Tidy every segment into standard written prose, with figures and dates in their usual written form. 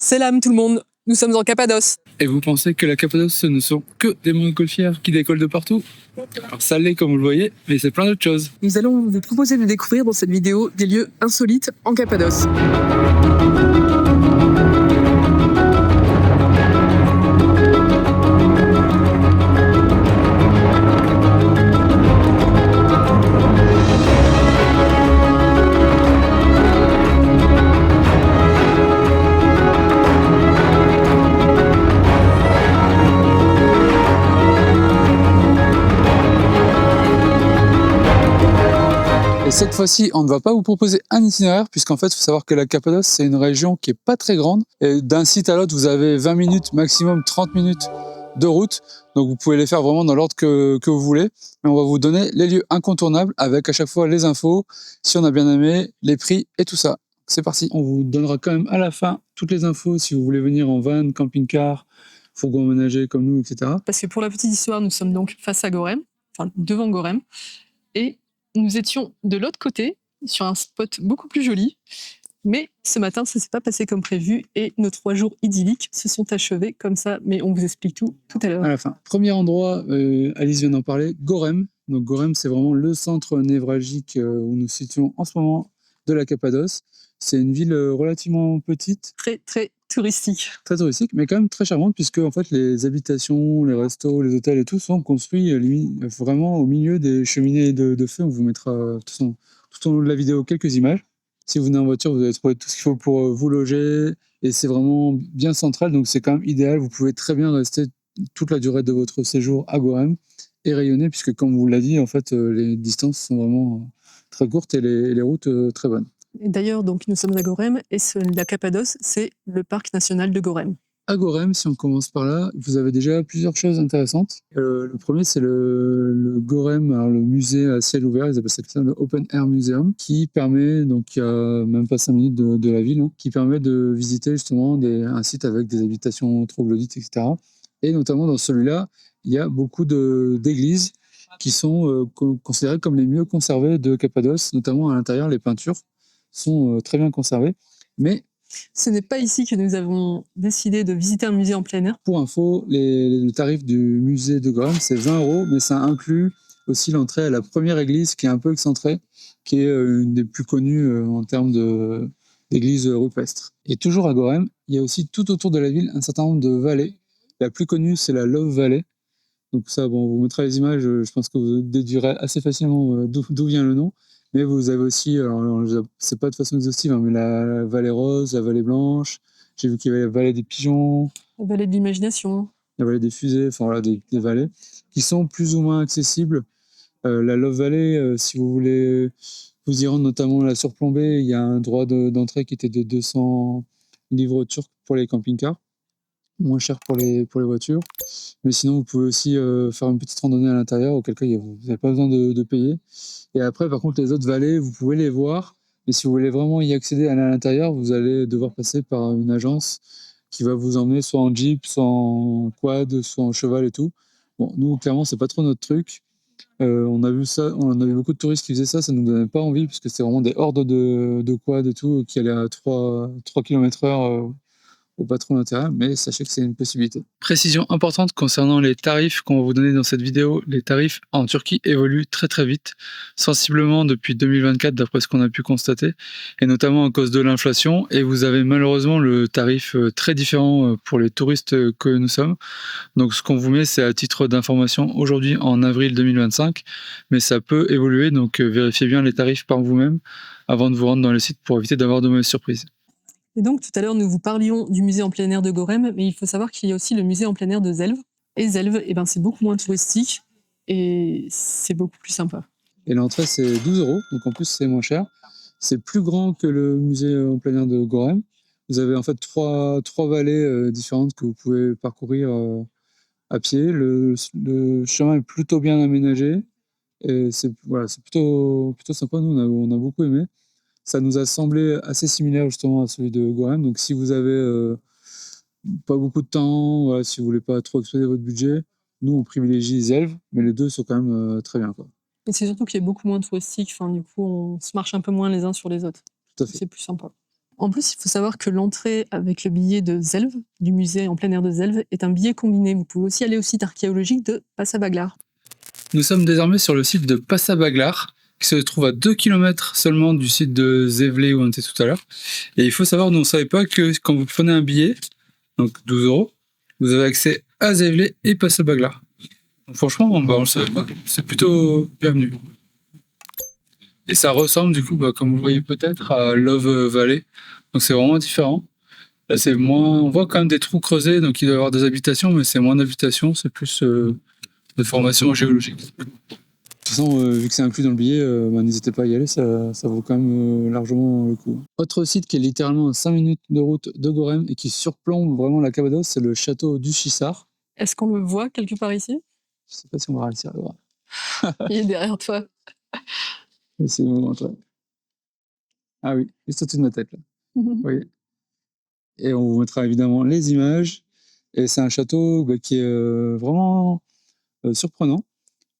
Salam tout le monde, nous sommes en Cappadoce. Et vous pensez que la Cappadoce, ce ne sont que des montgolfières qui décollent de partout? Alors ça l'est comme vous le voyez, mais c'est plein d'autres choses. Nous allons vous proposer de découvrir dans cette vidéo des lieux insolites en Cappadoce. Et cette fois-ci, on ne va pas vous proposer un itinéraire, puisqu'en fait, il faut savoir que la Cappadoce, c'est une région qui est pas très grande. Et d'un site à l'autre, vous avez 20 minutes, maximum 30 minutes de route. Donc vous pouvez les faire vraiment dans l'ordre que vous voulez. Mais on va vous donner les lieux incontournables avec à chaque fois les infos, si on a bien aimé, les prix et tout ça. C'est parti. On vous donnera quand même à la fin toutes les infos si vous voulez venir en van, camping-car, fourgon aménagé comme nous, etc. Parce que pour la petite histoire, nous sommes donc face à Gorem, enfin devant Gorem, et nous étions de l'autre côté, sur un spot beaucoup plus joli. Mais ce matin, ça ne s'est pas passé comme prévu et nos 3 jours idylliques se sont achevés comme ça. Mais on vous explique tout à l'heure. À la fin. Premier endroit, Alice vient d'en parler, Gorem. Donc Gorem, c'est vraiment le centre névralgique où nous nous situons en ce moment de la Cappadoce. C'est une ville relativement petite, Très touristique. très touristique, mais quand même très charmante, puisque en fait les habitations, les restos, les hôtels et tout sont construits vraiment au milieu des cheminées de feu. On vous mettra tout au long de la vidéo quelques images. Si vous venez en voiture, vous allez trouver tout ce qu'il faut pour vous loger, et c'est vraiment bien central, donc c'est quand même idéal. Vous pouvez très bien rester toute la durée de votre séjour à Gorem et rayonner, puisque comme vous l'a dit, en fait, les distances sont vraiment très courtes et les routes très bonnes. Et d'ailleurs, donc nous sommes à Gorem et la Cappadoce, c'est le parc national de Gorem. À Gorem, si on commence par là, vous avez déjà plusieurs choses intéressantes. Le premier, c'est le Gorem, alors le musée à ciel ouvert, ils appellent ça le Open Air Museum, qui permet, donc il y a même pas 5 minutes de la ville, qui permet de visiter justement un site avec des habitations troglodytes, etc. Et notamment dans celui-là, il y a beaucoup d'églises qui sont considérées comme les mieux conservées de Cappadoce, notamment à l'intérieur, les peintures sont très bien conservées. Mais ce n'est pas ici que nous avons décidé de visiter un musée en plein air. Pour info, le tarif du musée de Gorem, c'est 20 €, mais ça inclut aussi l'entrée à la première église qui est un peu excentrée, qui est une des plus connues en termes d'églises rupestres. Et toujours à Gorem, il y a aussi tout autour de la ville un certain nombre de vallées. La plus connue, c'est la Love Valley. Donc ça, bon, on vous mettra les images, je pense que vous déduirez assez facilement d'où vient le nom. Mais vous avez aussi, alors c'est pas de façon exhaustive, hein, mais la vallée rose, la vallée blanche, j'ai vu qu'il y avait la vallée des pigeons, la vallée de l'imagination, la vallée des fusées, enfin voilà, des vallées qui sont plus ou moins accessibles. La Love Valley, si vous voulez vous y rendre, notamment la surplombée, il y a un droit d'entrée qui était de 200 livres turcs pour les camping-cars, moins cher pour les voitures. Mais sinon, vous pouvez aussi faire une petite randonnée à l'intérieur, auquel cas vous n'avez pas besoin de payer. Et après, par contre, les autres vallées, vous pouvez les voir, mais si vous voulez vraiment y accéder à l'intérieur, vous allez devoir passer par une agence qui va vous emmener soit en jeep, soit en quad, soit en cheval et tout. Bon, nous, clairement, c'est pas trop notre truc. On a vu ça, on a vu beaucoup de touristes qui faisaient ça, ça nous donnait pas envie, parce que c'était vraiment des hordes de quad et tout, qui allaient à 3 km/h au patron d'intérêt, mais sachez que c'est une possibilité. Précision importante concernant les tarifs qu'on va vous donner dans cette vidéo. Les tarifs en Turquie évoluent très vite, sensiblement depuis 2024 d'après ce qu'on a pu constater, et notamment à cause de l'inflation, et vous avez malheureusement le tarif très différent pour les touristes que nous sommes. Donc ce qu'on vous met, c'est à titre d'information aujourd'hui en avril 2025, mais ça peut évoluer, donc vérifiez bien les tarifs par vous-même avant de vous rendre dans le site pour éviter d'avoir de mauvaises surprises. Et donc, tout à l'heure, nous vous parlions du musée en plein air de Gorem, mais il faut savoir qu'il y a aussi le musée en plein air de Zelv. Et Zelv, c'est beaucoup moins touristique et c'est beaucoup plus sympa. Et l'entrée, c'est 12 €, donc en plus, c'est moins cher. C'est plus grand que le musée en plein air de Gorem. Vous avez en fait trois vallées différentes que vous pouvez parcourir à pied. Le chemin est plutôt bien aménagé et c'est plutôt sympa. Nous, on a beaucoup aimé. Ça nous a semblé assez similaire justement à celui de Gorem. Donc si vous avez pas beaucoup de temps, voilà, si vous voulez pas trop exploser votre budget, nous on privilégie Zelv, mais les deux sont quand même très bien, quoi. Et c'est surtout qu'il est beaucoup moins touristique, du coup on se marche un peu moins les uns sur les autres. Tout à fait. C'est plus sympa. En plus, il faut savoir que l'entrée avec le billet de Zelve, du musée en plein air de Zelve, est un billet combiné. Vous pouvez aussi aller au site archéologique de Passabaglar. Nous sommes désormais sur le site de Passabaglar, qui se trouve à 2 km seulement du site de Zevlé où on était tout à l'heure. Et il faut savoir, nous on ne savait pas que quand vous prenez un billet, donc 12 €, vous avez accès à Zevlé et Passabaglar. Donc franchement, on le savait pas. C'est plutôt bienvenu. Et ça ressemble du coup, comme vous le voyez peut-être, à Love Valley. Donc c'est vraiment différent. Là, c'est moins. On voit quand même des trous creusés, donc il doit y avoir des habitations, mais c'est moins d'habitations, c'est plus de formation géologique. De toute façon, vu que c'est inclus dans le billet, n'hésitez pas à y aller, ça vaut quand même largement le coup. Autre site qui est littéralement à 5 minutes de route de Gorem et qui surplombe vraiment la Cappadoce, c'est le château du Chissard. Est-ce qu'on le voit quelque part ici? Je sais pas si on va réussir à le voir. Il est derrière toi. Mais c'est le moment, toi. Ah oui, juste au-dessus de ma tête, là. Vous voyez. Et on vous mettra évidemment les images. Et c'est un château qui est vraiment surprenant.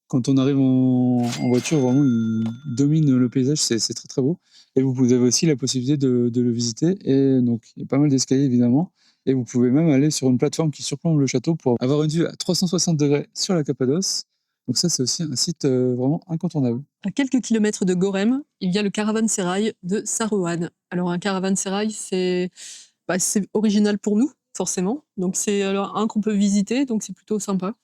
Quand on arrive en voiture, vraiment, il domine le paysage, c'est très très beau. Et vous avez aussi la possibilité de le visiter. Et donc, il y a pas mal d'escaliers, évidemment. Et vous pouvez même aller sur une plateforme qui surplombe le château pour avoir une vue à 360 degrés sur la Cappadoce. Donc ça, c'est aussi un site vraiment incontournable. À quelques kilomètres de Gorem, il y a le caravansérail de Sarouane. Alors un caravansérail, c'est original pour nous, forcément. Donc c'est alors un qu'on peut visiter, donc c'est plutôt sympa.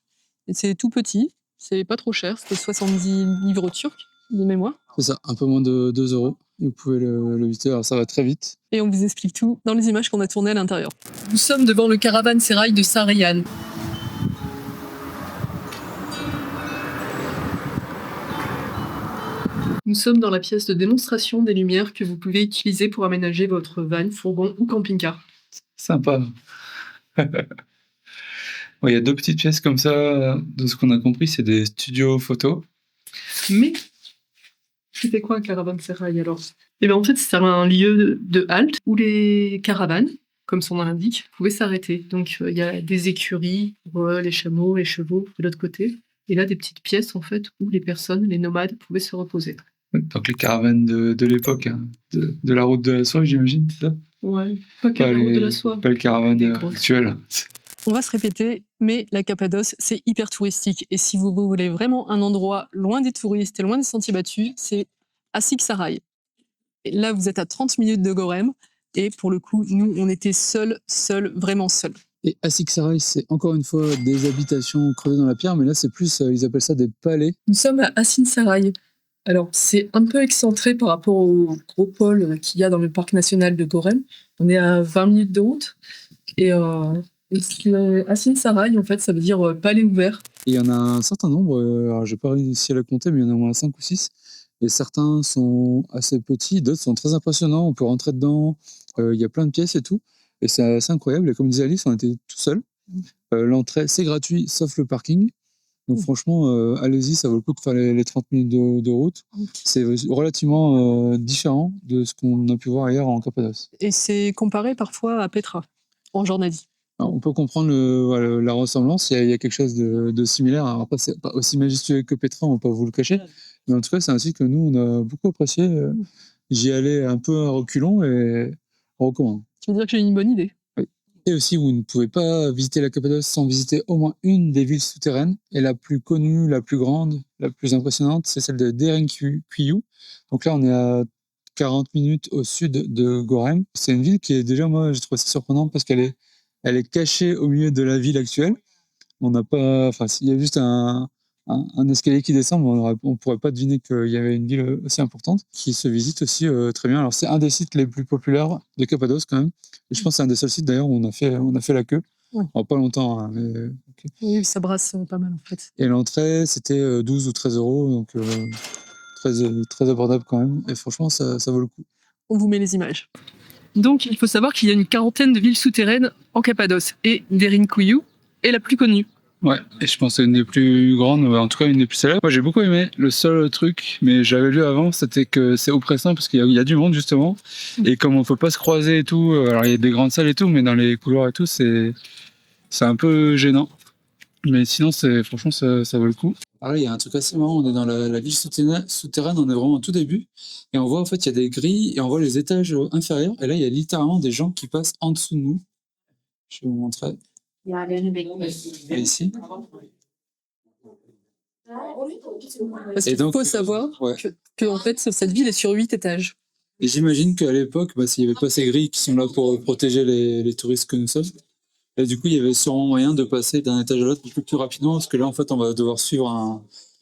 Et c'est tout petit, c'est pas trop cher, c'était 70 livres turcs de mémoire. C'est ça, un peu moins de 2 €. Et vous pouvez le visiter, alors ça va très vite. Et on vous explique tout dans les images qu'on a tournées à l'intérieur. Nous sommes devant le caravansérail de Sarıyan. Nous sommes dans la pièce de démonstration des lumières que vous pouvez utiliser pour aménager votre van, fourgon ou camping-car. Sympa. Il y a 2 petites pièces comme ça, de ce qu'on a compris, c'est des studios photos. Mais c'était quoi un caravansérail alors? Eh bien en fait c'est un lieu de halte où les caravanes, comme son nom l'indique, pouvaient s'arrêter. Donc il y a des écuries pour les chameaux, les chevaux de l'autre côté. Et là des petites pièces en fait où les personnes, les nomades, pouvaient se reposer. Donc les caravanes de l'époque, hein, de la route de la soie, j'imagine, c'est ça? Ouais, pas que la route de la soie. Pas les caravanes actuelles. On va se répéter, mais la Cappadoce, c'est hyper touristique. Et si vous voulez vraiment un endroit loin des touristes et loin des sentiers battus, c'est Asiksaray. Et là, vous êtes à 30 minutes de Gorem. Et pour le coup, nous, on était seuls, vraiment seuls. Et Asiksaray, c'est encore une fois des habitations creusées dans la pierre, mais là, c'est plus, ils appellent ça des palais. Nous sommes à Asinsaray. Alors, c'est un peu excentré par rapport au gros pôle qu'il y a dans le parc national de Gorem. On est à 20 minutes de route. Et Asinsaray, en fait, ça veut dire palais ouvert. Et il y en a un certain nombre, alors j'ai pas réussi à le compter, mais il y en a au moins 5 ou 6. Et certains sont assez petits, d'autres sont très impressionnants. On peut rentrer dedans, il y a plein de pièces et tout. Et c'est assez incroyable. Et comme disait Alice, on était tout seul. L'entrée, c'est gratuit, sauf le parking. Donc franchement, allez-y, ça vaut le coup de faire les 30 minutes de route. C'est relativement différent de ce qu'on a pu voir ailleurs en Cappadoce. Et c'est comparé parfois à Petra, en Jordanie. Alors, on peut comprendre la ressemblance, il y a quelque chose de similaire. Alors après, c'est pas aussi majestueux que Petra, on ne va pas vous le cacher. Mais en tout cas, c'est un site que nous, on a beaucoup apprécié. J'y allais un peu à reculons et on recommande. Tu veux dire que j'ai une bonne idée? Oui. Et aussi, vous ne pouvez pas visiter la Cappadoce sans visiter au moins une des villes souterraines. Et la plus connue, la plus grande, la plus impressionnante, c'est celle de Derinkuyu. Donc là, on est à 40 minutes au sud de Gorem. C'est une ville qui est déjà, moi, je trouve ça surprenante parce qu'elle est cachée au milieu de la ville actuelle. On n'a pas, enfin, s'il y a juste un escalier qui descend, on ne pourrait pas deviner qu'il y avait une ville aussi importante qui se visite aussi très bien. Alors, c'est un des sites les plus populaires de Cappadoce quand même. Et je pense que c'est un des seuls sites d'ailleurs où on a fait la queue. Ouais. Alors, pas longtemps, hein, mais okay. Oui, ça brasse pas mal en fait. Et l'entrée, c'était 12 ou 13 €, donc très abordable quand même. Et franchement, ça vaut le coup. On vous met les images. Donc, il faut savoir qu'il y a une quarantaine de villes souterraines en Cappadoce. Et Derinkuyu est la plus connue. Ouais, et je pense que c'est une des plus grandes, en tout cas une des plus célèbres. Moi j'ai beaucoup aimé. Le seul truc, mais j'avais lu avant, c'était que c'est oppressant parce qu'il y a du monde justement. Et comme on peut pas se croiser et tout, alors il y a des grandes salles et tout, mais dans les couloirs et tout, c'est un peu gênant. Mais sinon, franchement, ça vaut le coup. Alors là, il y a un truc assez marrant, on est dans la ville souterraine, on est vraiment au tout début, et on voit en fait, il y a des grilles, et on voit les étages inférieurs, et là, il y a littéralement des gens qui passent en dessous de nous. Je vais vous montrer. Et ici. Parce Et qu'il donc, faut savoir ouais. que en fait, cette ville est sur 8 étages. Et j'imagine qu'à l'époque, s'il n'y avait pas ces grilles qui sont là pour protéger les touristes que nous sommes, et du coup, il y avait sûrement moyen de passer d'un étage à l'autre beaucoup plus rapidement, parce que là, en fait, on va devoir suivre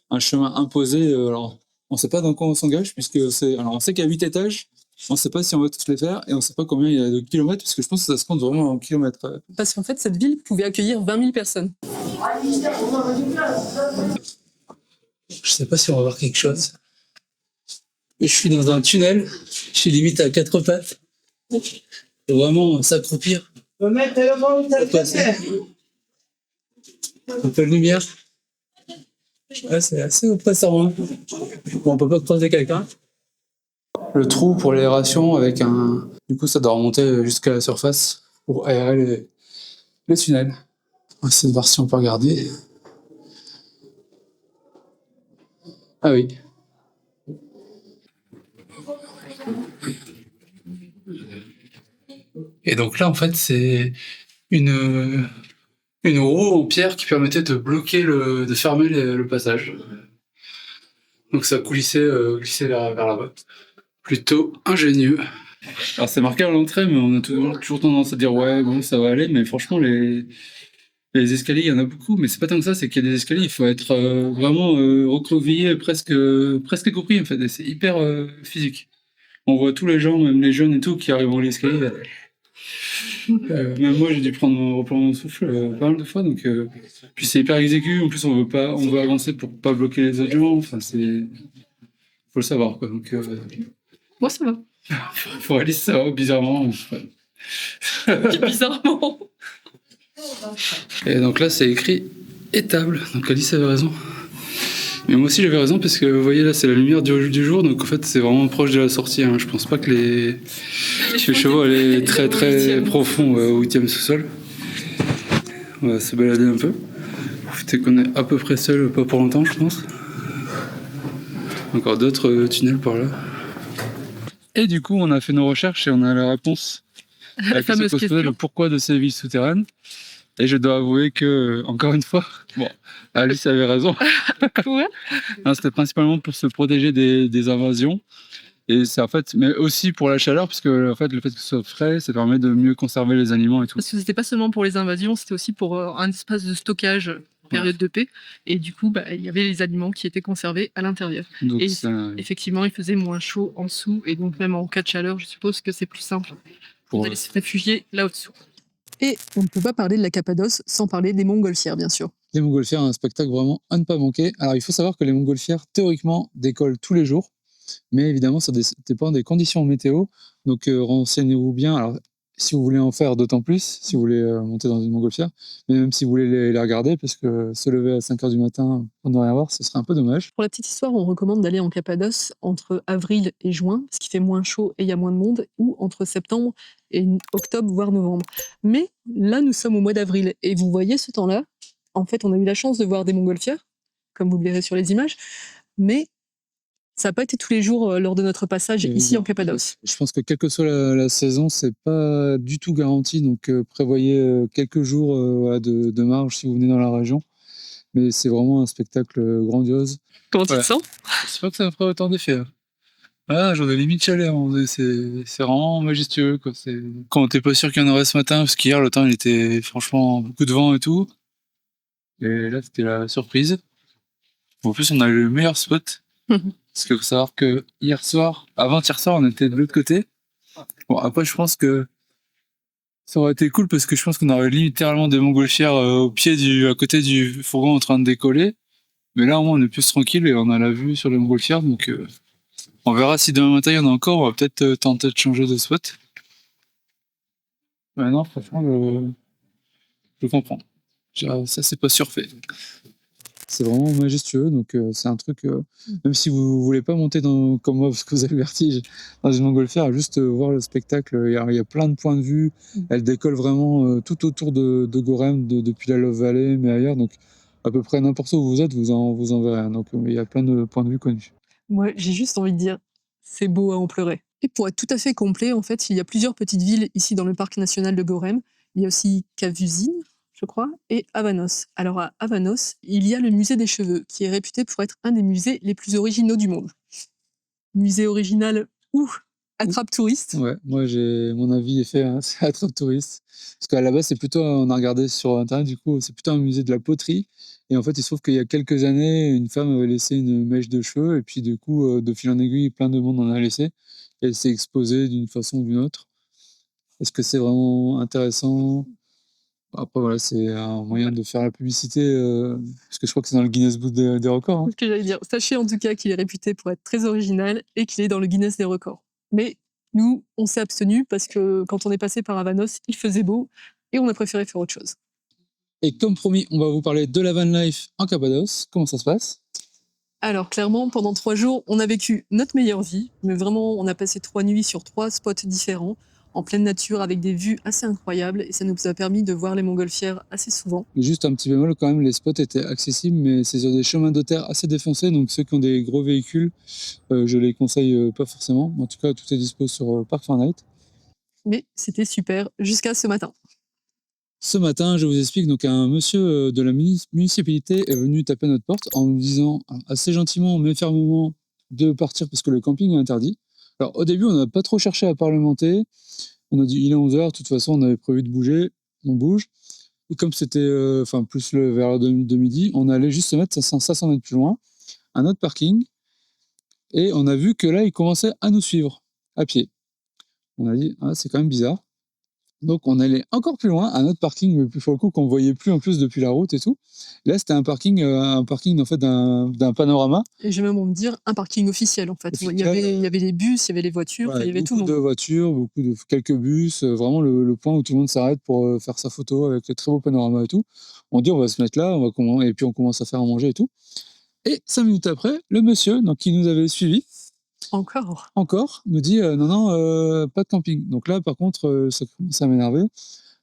un chemin imposé. Alors, on ne sait pas dans quoi on s'engage, puisque alors, on sait qu'il y a 8 étages, on ne sait pas si on va tous les faire, et on ne sait pas combien il y a de kilomètres, parce que je pense que ça se compte vraiment en kilomètres. Parce qu'en fait, cette ville pouvait accueillir 20 000 personnes. Je sais pas si on va voir quelque chose. Je suis dans un tunnel, je suis limite à 4 pattes. Faut vraiment s'accroupir. Passer. Un peu de lumière. Ouais, c'est assez oppressant. Hein. Bon, on peut pas croiser quelqu'un. Le trou pour l'aération avec un. Du coup, ça doit remonter jusqu'à la surface pour aérer les tunnels. On va essayer de voir si on peut regarder. Ah oui. Et donc là, en fait, c'est une roue en pierre qui permettait de bloquer de fermer le passage. Donc ça glissait vers là-bas. Plutôt ingénieux. Alors c'est marqué à l'entrée, mais on a toujours tendance à dire ouais, bon, ça va aller, mais franchement, les escaliers, il y en a beaucoup, mais c'est pas tant que ça, c'est qu'il y a des escaliers, il faut être vraiment recroquevillé, presque compris en fait, et c'est hyper physique. On voit tous les gens, même les jeunes et tout, qui arrivent en l'escalier. Même moi, j'ai dû reprendre mon souffle pas mal de fois, donc puis c'est hyper exécu. En plus, on veut avancer pour pas bloquer les autres gens. Enfin, faut le savoir, quoi. Donc, Moi, ça va. pour Alice, ça va bizarrement. Bizarrement. Et donc là, c'est écrit étable. Donc Alice avait raison. Mais moi aussi, j'avais raison parce que vous voyez là, c'est la lumière du jour, donc en fait, c'est vraiment proche de la sortie. Hein. Je pense pas que les chevaux allaient très très profond au 8e sous-sol. On va se balader un peu. Profitez qu'on est à peu près seul, pas pour longtemps, je pense. Encore d'autres tunnels par là. Et du coup, on a fait nos recherches et on a la réponse à la question qu'on se posait, le pourquoi de ces villes souterraines. Et je dois avouer que, encore une fois, bon, Alice avait raison. Ouais. C'était principalement pour se protéger des invasions. Et c'est en fait, mais aussi pour la chaleur, parce que en fait, le fait que ce soit frais, ça permet de mieux conserver les aliments et tout. Parce que c'était pas seulement pour les invasions, c'était aussi pour un espace de stockage période de paix. Et du coup, il y avait les aliments qui étaient conservés à l'intérieur. Donc, et effectivement, il faisait moins chaud en dessous. Et donc, même en cas de chaleur, je suppose que c'est plus simple pour aller se réfugier là-au-dessous. Et on ne peut pas parler de la Cappadoce sans parler des montgolfières, bien sûr. Les montgolfières, un spectacle vraiment à ne pas manquer. Alors, il faut savoir que les montgolfières, théoriquement, décollent tous les jours. Mais évidemment, ça dépend des conditions météo. Donc, renseignez-vous bien. Alors, si vous voulez en faire d'autant plus, si vous voulez monter dans une montgolfière, mais même si vous voulez les regarder, parce que se lever à 5h du matin pour ne rien voir, ce serait un peu dommage. Pour la petite histoire, on recommande d'aller en Cappadoce entre avril et juin, parce qu'il fait moins chaud et il y a moins de monde, ou entre septembre et octobre, voire novembre. Mais là, nous sommes au mois d'avril, et vous voyez ce temps-là, en fait, on a eu la chance de voir des montgolfières, comme vous le verrez sur les images, mais ça n'a pas été tous les jours lors de notre passage ici en Cappadoce. Je pense que quelle que soit la saison, c'est pas du tout garanti. Donc prévoyez quelques jours de marge si vous venez dans la région. Mais c'est vraiment un spectacle grandiose. Comment tu te sens ? Je sais pas que ça me ferait autant d'effet. Ah, j'en ai limite chaleur. C'est vraiment majestueux. Quoi. Quand t'es pas sûr qu'il y en aurait ce matin, parce qu'hier le temps il était franchement beaucoup de vent et tout. Et là c'était la surprise. En plus on a eu le meilleur spot. Parce qu'il faut savoir que avant-hier soir, on était de l'autre côté. Bon, après, je pense que ça aurait été cool parce que je pense qu'on aurait littéralement des montgolfières à côté du fourgon en train de décoller. Mais là, au moins, on est plus tranquille et on a la vue sur les montgolfières. Donc, on verra si demain matin il y en a encore. On va peut-être tenter de changer de spot. Mais non, franchement, je comprends. Ça, c'est pas surfait. C'est vraiment majestueux, donc c'est un truc, même si vous voulez pas monter comme moi, parce que vous avez le vertige, dans une montgolfière, juste voir le spectacle, il y a plein de points de vue, elle décolle vraiment tout autour de Gorem, depuis la Love Valley, mais ailleurs, donc à peu près n'importe où vous êtes, vous en verrez un. Donc il y a plein de points de vue connus. Moi, j'ai juste envie de dire, c'est beau à en pleurer. Et pour être tout à fait complet, en fait, il y a plusieurs petites villes ici dans le parc national de Gorem. Il y a aussi Cavusine, je crois, et Avanos. Alors à Avanos, il y a le musée des cheveux, qui est réputé pour être un des musées les plus originaux du monde. Musée original ou attrape touriste. Ouais, moi j'ai mon avis est fait, hein, c'est attrape touriste. Parce qu'à la base, c'est plutôt, on a regardé sur internet, du coup, c'est plutôt un musée de la poterie. Et en fait, il se trouve qu'il y a quelques années, une femme avait laissé une mèche de cheveux, et puis du coup, de fil en aiguille, plein de monde en a laissé. Et elle s'est exposée d'une façon ou d'une autre. Est-ce que c'est vraiment intéressant? Après, voilà, c'est un moyen de faire la publicité, parce que je crois que c'est dans le Guinness Book des records. Hein. C'est ce que j'allais dire. Sachez en tout cas qu'il est réputé pour être très original et qu'il est dans le Guinness des records. Mais nous, on s'est abstenu parce que quand on est passé par Avanos, il faisait beau et on a préféré faire autre chose. Et comme promis, on va vous parler de la van life en Cappadoce. Comment ça se passe? Alors clairement, pendant 3 jours, on a vécu notre meilleure vie, mais vraiment, on a passé 3 nuits sur 3 spots différents, en pleine nature, avec des vues assez incroyables, et ça nous a permis de voir les montgolfières assez souvent. Juste un petit bémol quand même, les spots étaient accessibles, mais c'est sur des chemins de terre assez défoncés, donc ceux qui ont des gros véhicules, je les conseille pas forcément. En tout cas, tout est dispo sur Park Fahrenheit. Mais c'était super, jusqu'à ce matin. Ce matin, je vous explique, donc un monsieur de la municipalité est venu taper à notre porte en nous disant assez gentiment mais fermement de partir parce que le camping est interdit. Alors au début, on n'a pas trop cherché à parlementer. On a dit il est 11h, de toute façon, on avait prévu de bouger, on bouge. Et comme c'était plus vers l'heure de midi, on allait juste se mettre 500 mètres plus loin, un autre parking, et on a vu que là, il commençait à nous suivre à pied. On a dit ah, c'est quand même bizarre. Donc on allait encore plus loin, un autre parking, mais plus pour le coup qu'on voyait plus en plus depuis la route et tout. Là c'était un parking en fait d'un panorama. Et j'ai même envie de dire un parking officiel en fait. Il y avait les bus, il y avait les voitures, Ouais, il y avait tout le monde. Beaucoup de voitures, quelques bus, vraiment le point où tout le monde s'arrête pour faire sa photo avec le très beau panorama et tout. On dit on va se mettre là, et puis on commence à faire à manger et tout. Et 5 minutes après, le monsieur donc, qui nous avait suivis, encore, nous dit non, pas de camping. Donc là par contre, ça commence à m'énerver.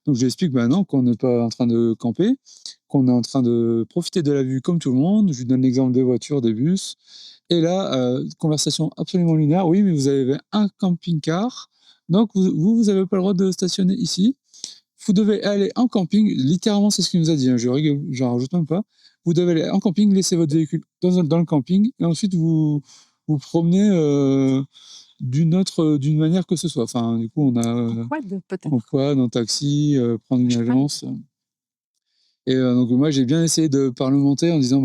Donc je lui explique non, qu'on n'est pas en train de camper, qu'on est en train de profiter de la vue comme tout le monde. Je lui donne l'exemple des voitures, des bus. Et là, conversation absolument lunaire. Oui, mais vous avez un camping-car, donc vous n'avez pas le droit de stationner ici. Vous devez aller en camping, littéralement c'est ce qu'il nous a dit, hein, je rigole, j'en rajoute même pas. Vous devez aller en camping, laisser votre véhicule dans le camping, et ensuite vous promenez d'une manière que ce soit. Enfin, du coup, on a en quad, en taxi, prendre une agence. Et donc moi, j'ai bien essayé de parlementer en disant,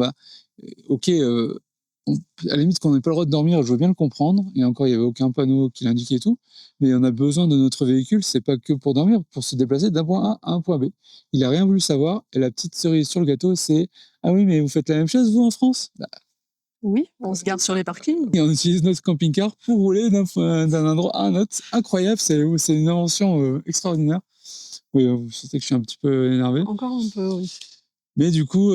ok, à la limite qu'on n'ait pas le droit de dormir, je veux bien le comprendre. Et encore, il n'y avait aucun panneau qui l'indiquait et tout. Mais on a besoin de notre véhicule, c'est pas que pour dormir, pour se déplacer d'un point A à un point B. Il n'a rien voulu savoir. Et la petite cerise sur le gâteau, c'est, ah oui, mais vous faites la même chose, vous, en France? Oui, on se garde sur les parkings. Et on utilise notre camping-car pour rouler d'un endroit à un autre. Incroyable, c'est une invention extraordinaire. Oui, vous sentez que je suis un petit peu énervé. Encore un peu, oui. Mais du coup,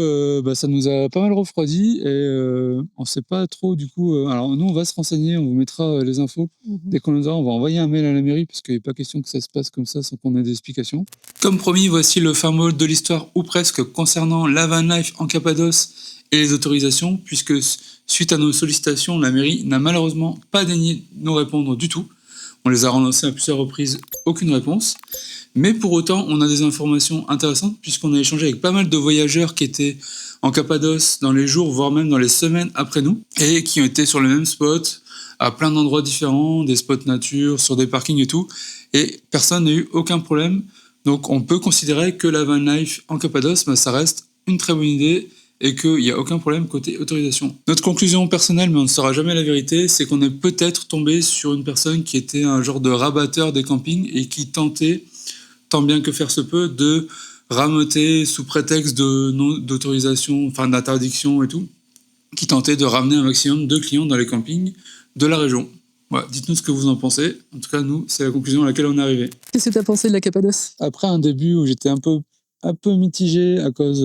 ça nous a pas mal refroidi et on sait pas trop du coup. Alors nous, on va se renseigner, on vous mettra les infos. Dès qu'on les aura, on va envoyer un mail à la mairie parce qu'il n'est pas question que ça se passe comme ça sans qu'on ait des explications. Comme promis, voici le fin mot de l'histoire ou presque concernant la van life en Cappadoce et les autorisations, puisque suite à nos sollicitations, la mairie n'a malheureusement pas daigné nous répondre du tout. On les a relancés à plusieurs reprises, aucune réponse. Mais pour autant, on a des informations intéressantes puisqu'on a échangé avec pas mal de voyageurs qui étaient en Cappadoce dans les jours, voire même dans les semaines après nous, et qui ont été sur le même spot, à plein d'endroits différents, des spots nature, sur des parkings et tout, et personne n'a eu aucun problème. Donc on peut considérer que la van life en Cappadoce, ça reste une très bonne idée et qu'il n'y a aucun problème côté autorisation. Notre conclusion personnelle, mais on ne saura jamais la vérité, c'est qu'on est peut-être tombé sur une personne qui était un genre de rabatteur des campings et qui tentait, tant bien que faire se peut, de ramoter sous prétexte d'autorisation, d'interdiction et tout, qui tentait de ramener un maximum de clients dans les campings de la région. Voilà, dites-nous ce que vous en pensez. En tout cas, nous, c'est la conclusion à laquelle on est arrivé. Qu'est-ce que tu as pensé de la Cappadoce? Après un début où j'étais un peu mitigé à cause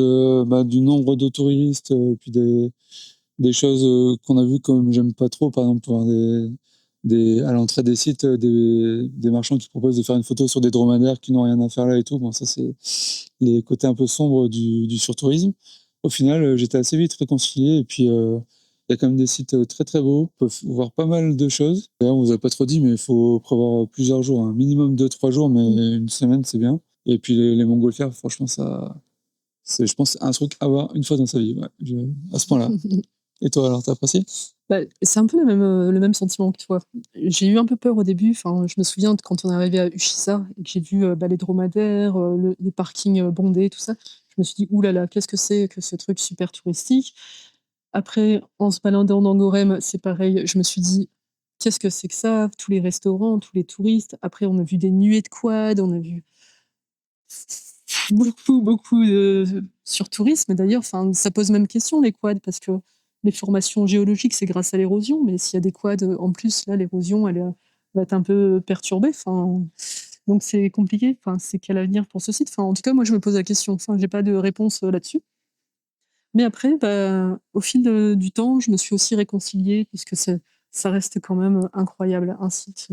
du nombre de touristes, puis des choses qu'on a vues comme j'aime pas trop, par exemple pour à l'entrée des sites, des marchands qui proposent de faire une photo sur des dromadaires qui n'ont rien à faire là et tout. Bon, ça c'est les côtés un peu sombres du surtourisme. au final, j'étais assez vite réconcilié. Et puis, il y a quand même des sites très très beaux. On peut voir pas mal de choses. D'ailleurs, on vous a pas trop dit, mais il faut prévoir plusieurs jours, un minimum 2-3 jours, mais une semaine, c'est bien. Et puis les montgolfières, franchement, c'est, je pense, un truc à voir une fois dans sa vie, ouais, à ce point-là. Et toi, alors, t'as apprécié? Bah, c'est un peu le même sentiment que toi. J'ai eu un peu peur au début. Enfin, je me souviens de quand on est arrivé à Ushisa et que j'ai vu les dromadaires, les parkings bondés, tout ça. Je me suis dit, ouh là là, qu'est-ce que c'est que ce truc super touristique? Après, en se baladant dans Gorem, c'est pareil. Je me suis dit, qu'est-ce que c'est que ça? Tous les restaurants, tous les touristes. Après, on a vu des nuées de quads, on a vu beaucoup de surtourisme. D'ailleurs, enfin, ça pose même question, les quads, parce que les formations géologiques, c'est grâce à l'érosion, mais s'il y a des quads en plus, là, l'érosion, va être un peu perturbée. Enfin, donc c'est compliqué. Enfin, c'est quel avenir pour ce site? Enfin, en tout cas, moi, je me pose la question. Enfin, j'ai pas de réponse là-dessus. Mais après, bah, au fil du temps, je me suis aussi réconciliée, puisque ça reste quand même incroyable, un site.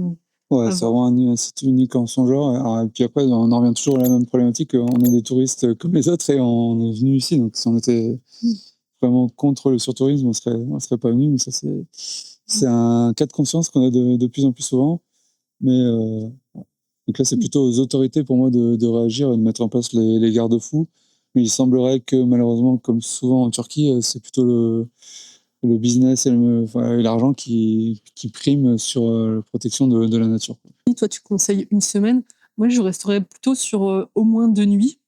Ouais, à c'est voir. vraiment un site unique en son genre. Alors, et puis après, on en revient toujours à la même problématique. On est des touristes comme les autres et on est venu ici. Donc, si on était vraiment contre le surtourisme, on serait pas venu. Mais ça, c'est un cas de conscience qu'on a de plus en plus souvent. Mais donc là, c'est plutôt aux autorités pour moi de réagir et de mettre en place les garde-fous. Mais il semblerait que malheureusement, comme souvent en Turquie, c'est plutôt le business et l'argent qui prime sur la protection de la nature. Toi, tu conseilles une semaine. Moi, je resterais plutôt sur au moins 2 nuits.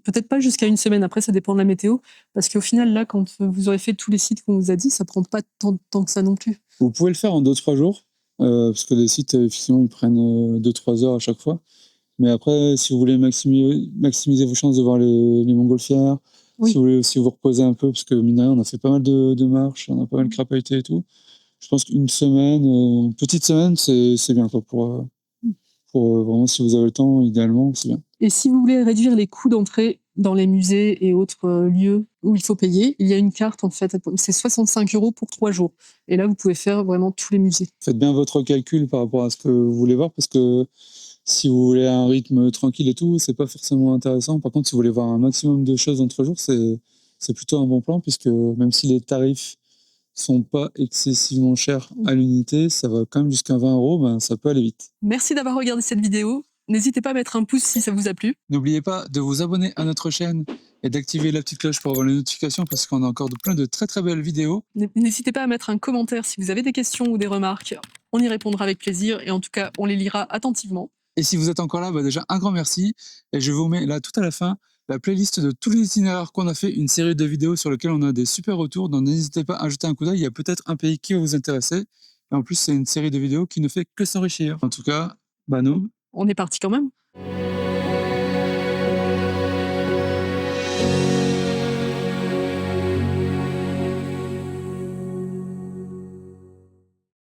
Peut-être pas jusqu'à une semaine. Après, ça dépend de la météo. Parce qu'au final, là, quand vous aurez fait tous les sites qu'on vous a dit, ça prend pas tant de temps que ça non plus. Vous pouvez le faire en 2-3 jours, parce que les sites, effectivement, ils prennent 2-3 heures à chaque fois. Mais après, si vous voulez maximiser vos chances de voir les montgolfières, Oui. si vous voulez aussi vous reposer un peu, parce que mine de rien, on a fait pas mal de marches, on a pas mal crapahuté et tout. Je pense qu'une semaine, une petite semaine, c'est bien quoi, pour vraiment, si vous avez le temps, idéalement, c'est bien. Et si vous voulez réduire les coûts d'entrée dans les musées et autres lieux où il faut payer, il y a une carte en fait, c'est 65 € pour 3 jours. Et là, vous pouvez faire vraiment tous les musées. Faites bien votre calcul par rapport à ce que vous voulez voir, parce que si vous voulez un rythme tranquille et tout, c'est pas forcément intéressant. Par contre, si vous voulez voir un maximum de choses en 3 jours, c'est plutôt un bon plan, puisque même si les tarifs sont pas excessivement chers à l'unité, ça va quand même jusqu'à 20 €, ben, ça peut aller vite. Merci d'avoir regardé cette vidéo. N'hésitez pas à mettre un pouce si ça vous a plu. N'oubliez pas de vous abonner à notre chaîne et d'activer la petite cloche pour avoir les notifications, parce qu'on a encore plein de très très belles vidéos. N'hésitez pas à mettre un commentaire si vous avez des questions ou des remarques. On y répondra avec plaisir et en tout cas, on les lira attentivement. Et si vous êtes encore là, bah déjà un grand merci. Et je vous mets là tout à la fin la playlist de tous les itinéraires qu'on a fait, une série de vidéos sur lesquelles on a des super retours. Donc n'hésitez pas à jeter un coup d'œil. Il y a peut-être un pays qui va vous intéresser. Et en plus, c'est une série de vidéos qui ne fait que s'enrichir. En tout cas, bah nous, On est parti quand même.